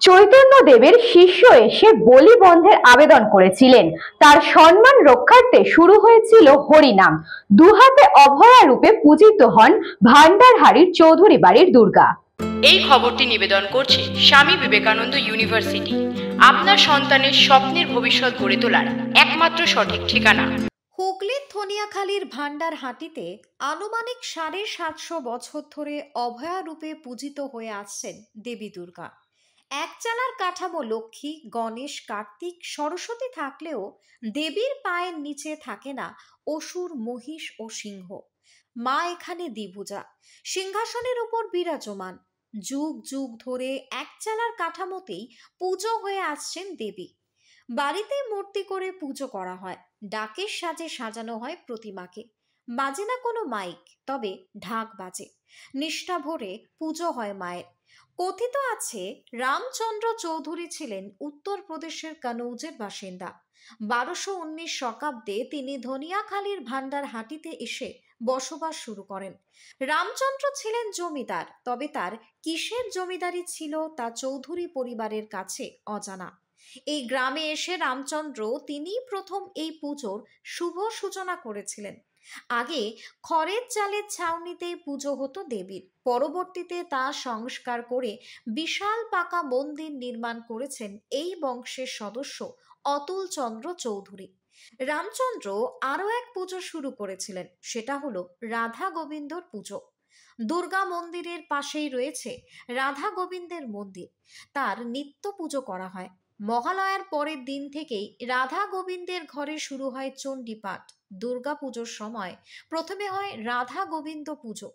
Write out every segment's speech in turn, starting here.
চৈতন্য দেবের শিষ্য এসে বলি বন্ধের আবেদন করেছিলেন। তার সম্মান রক্ষার্থে শুরু হয়েছিল হরিনাম। দুহাতে অভয়া রূপে পূজিত হন ভান্ডারহারির চৌধুরী বাড়ির দুর্গা। এই খবরটি নিবেদন করছে স্বামী বিবেকানন্দ ইউনিভার্সিটি, আপনার সন্তানের স্বপ্নের ভবিষ্যৎ গড়ে তোলার একমাত্র সঠিক ঠিকানা। হুগলির ধনিয়াখালীর ভান্ডারহাটিতে আনুমানিক ৭৫০ বছর ধরে অভয়া রূপে পূজিত হয়ে আসছেন দেবী দুর্গা। একচালার কাঠামো লক্ষ্মী, গণেশ, কার্তিক, সরস্বতী থাকলেও দেবীর পায়ের নিচে থাকে না অসুর, মহিষ ও সিংহ। মা এখানে দ্বিভুজা, সিংহাসনের উপর বিরাজমান। যুগ যুগ ধরে একচালার কাঠামোতেই পুজো হয়ে আসছেন দেবী। বাড়িতেই মূর্তি করে পুজো করা হয়, ডাকের সাজে সাজানো হয় প্রতিমাকে। বাজে না কোনো মাইক, তবে ঢাক বাজে। নিষ্ঠা ভরে পুজো হয় মায়ের। কথিত আছে রামচন্দ্র চৌধুরী ছিলেন উত্তরপ্রদেশের কনৌজের বাসিন্দা। ১২১৯ শতাব্দে তিনি ধনিয়াখালীর ভান্ডারহাটিতে এসে বসবাস শুরু করেন। রামচন্দ্র ছিলেন জমিদার, তবে তার কিসের জমিদারি ছিল তা চৌধুরী পরিবারের কাছে অজানা। এই গ্রামে এসে রামচন্দ্র তিনি প্রথম এই পুজোর শুভ সূচনা করেছিলেন। আগে খড়ের চালের ছাউনিতেই পুজো হতো দেবীর। পরবর্তীতে তা সংস্কার করে বিশাল পাকা মন্দির নির্মাণ করেছেন এই বংশের সদস্য অতুল চন্দ্র চৌধুরী। রামচন্দ্র আরও এক পুজো শুরু করেছিলেন, সেটা হলো রাধা গোবিন্দর পুজো। দুর্গা মন্দিরের পাশেই রয়েছে রাধা গোবিন্দের মন্দির। তার নিত্য পুজো করা হয়। মহালয়ার পরের দিন থেকেই রাধা গোবিন্দের ঘরে শুরু হয় চণ্ডীপাঠ। দুর্গা পুজোর সময় প্রথমে হয় রাধা গোবিন্দ পুজো,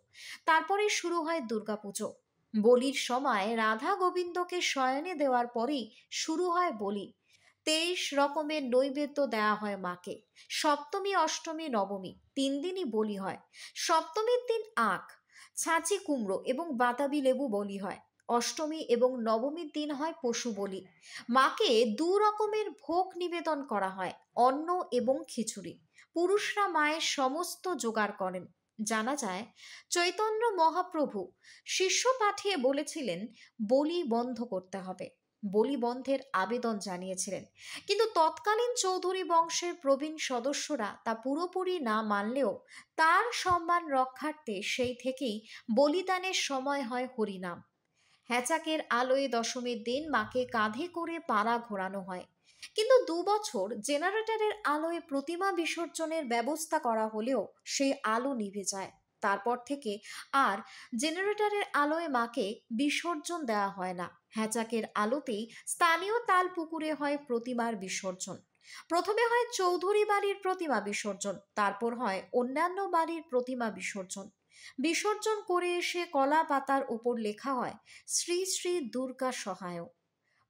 তারপরে শুরু হয় দুর্গা পুজো। বলির সময় রাধা গোবিন্দকে শয়নে দেওয়ার পরেই শুরু হয় বলি। ২৩ রকমের নৈবেদ্য দেওয়া হয় মাকে। সপ্তমী, অষ্টমী, নবমী ৩ দিনই বলি হয়। সপ্তমীর দিন আখ, ছাঁচি কুমড়ো এবং বাতাবি লেবু বলি হয়। অষ্টমী এবং নবমীর দিন হয় পশু বলি। মাকে ২ রকমের ভোগ নিবেদন করা হয়, অন্ন এবং খিচুড়ি। পুরুষরা মায়ের সমস্ত জোগাড় করেন। জানা যায় চৈতন্য মহাপ্রভু শিষ্য পাঠিয়ে বলেছিলেন বলি বন্ধ করতে হবে। বলি বন্ধের আবেদন জানিয়েছিলেন, কিন্তু তৎকালীন চৌধুরী বংশের প্রবীণ সদস্যরা তা পুরোপুরি না মানলেও তার সম্মান রক্ষার্থে সেই থেকেই বলিদানের সময় হয় হরিনাম। হ্যাচাকের আলোয় দশমীর দিন মাকে কাঁধে করে পাড়া ঘোরানো হয়, কিন্তু ২ বছর জেনারেটরের আলোয় প্রতিমা বিসর্জনের ব্যবস্থা করা হলেও সেই আলো নিভে যায়। তারপর থেকে আর জেনারেটরের আলোয় মাকে বিসর্জন দেওয়া হয় না। হ্যাচাকের আলোতেই স্থানীয় তাল পুকুরে হয় প্রতিমার বিসর্জন। প্রথমে হয় চৌধুরী বাড়ির প্রতিমা বিসর্জন, তারপর হয় অন্যান্য বাড়ির প্রতিমা বিসর্জন। বিসর্জন করে এসে কলা পাতার উপর লেখা হয় শ্রী শ্রী দুর্গা সহায়।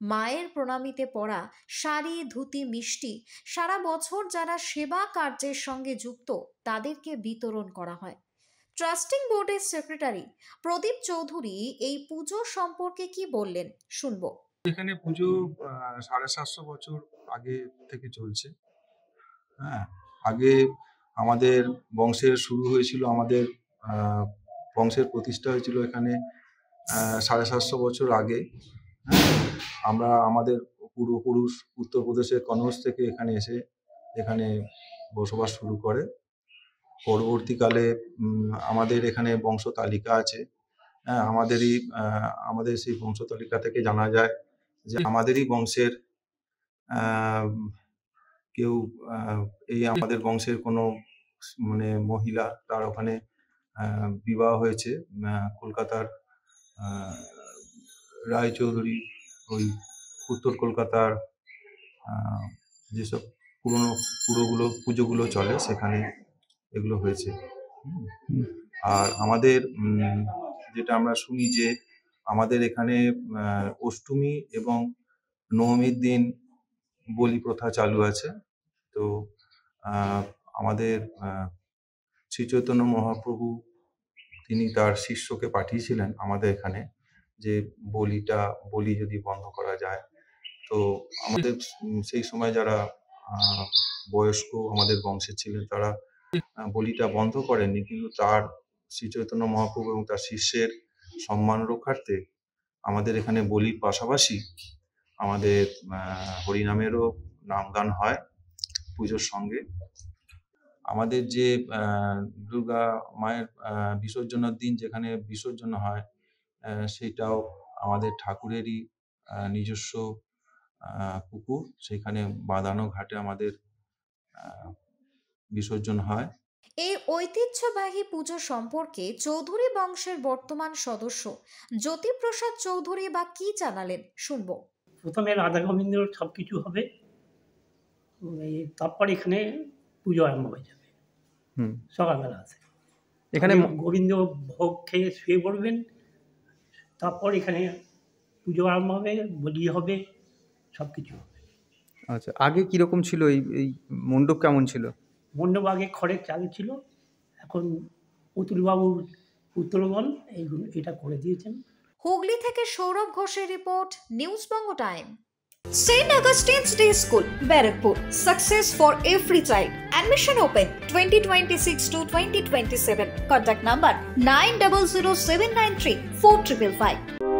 মায়ের প্রণামীতে পড়া শাড়ি, ধুতি, মিষ্টি সারা বছর যারা সেবা কার্যের সঙ্গে যুক্ত তাদেরকে বিতরণ করা হয়। ট্রাস্টিং বোর্ডের সেক্রেটারি প্রদীপ চৌধুরী এই পুজো সম্পর্কে কি বললেন শুনবো। এখানে পুজো ৭৫০ বছর আগে থেকে চলছে। হ্যাঁ, আগে আমাদের বংশের শুরু হয়েছিল, আমাদের বংশের প্রতিষ্ঠা হয়েছিল এখানে ৭৫০ বছর আগে। আমরা আমাদের পূর্বপুরুষ উত্তরপ্রদেশের কনৌজ থেকে এখানে এসে এখানে বসবাস শুরু করে। পরবর্তীকালে আমাদের এখানে বংশ তালিকা আছে। হ্যাঁ, আমাদের সেই বংশ তালিকা থেকে জানা যায় যে আমাদেরই বংশের কেউ এই আমাদের বংশের কোনো মানে মহিলা তার ওখানে বিবাহ হয়েছে কলকাতার রায়চৌধুরী, ওই উত্তর কলকাতার যেসব পুজোগুলো চলে সেখানে এগুলো হয়েছে। আর আমাদের যেটা আমরা শুনি যে আমাদের এখানে অষ্টমী এবং নবমীর দিন বলি প্রথা চালু আছে। তো আমাদের শ্রী চৈতন্য মহাপ্রভু তিনি তার শিষ্যকে পাঠিয়েছিলেন আমাদের এখানে যে বলি যদি বন্ধ করা যায়। তো আমাদের সেই সময় যারা বয়স্ক আমাদের বংশের ছিলেন তারা বলিটা বন্ধ করেননি, কিন্তু তার শ্রী চৈতন্য মহাপ্রভু এবং তার শিষ্যের সম্মান রক্ষার্থে আমাদের এখানে বলির পাশাপাশি আমাদের হরিনামেরও নামগান হয় পুজোর সঙ্গে। আমাদের যে দুর্গা মায়ের বিসর্জনের দিন যেখানে বিসর্জন হয়, সেটাও আমাদের ঠাকুরেরই নিজস্ব পুকুর, সেখানে বাঁধানো ঘাটে আমাদের বিসর্জন হয়। এই ঐতিহ্যবাহী পুজো সম্পর্কে চৌধুরী বংশের বর্তমান সদস্য জ্যোতিপ্রসাদ চৌধুরী বা কি জানালেন, শুনবো। প্রথমে রাধা গোবিন্দ সব কিছু হবে, তারপর এখানে পুজো আরম্ভ হয়ে যাবে সকালবেলা আছে। এখানে গোবিন্দ ভোগ খেয়ে শুয়ে পড়বেন, তারপর এখানে পুজো আরম্ভ হবে, বলি হবে, সব কিছু হবে। আচ্ছা, আগে কিরকম ছিল এই মণ্ডপ, কেমন ছিল? মণ্ডপ আগে খড়ের চাল ছিল, এখন অতুলবাবুর পুত্রগণ এটা করে দিয়েছেন। হুগলি থেকে সৌরভ ঘোষের report, news Banga time. St. Augustine's Day School, Barrackpur. Success for every child. Admission open 2026 to 2027. Contact number 900793 4555.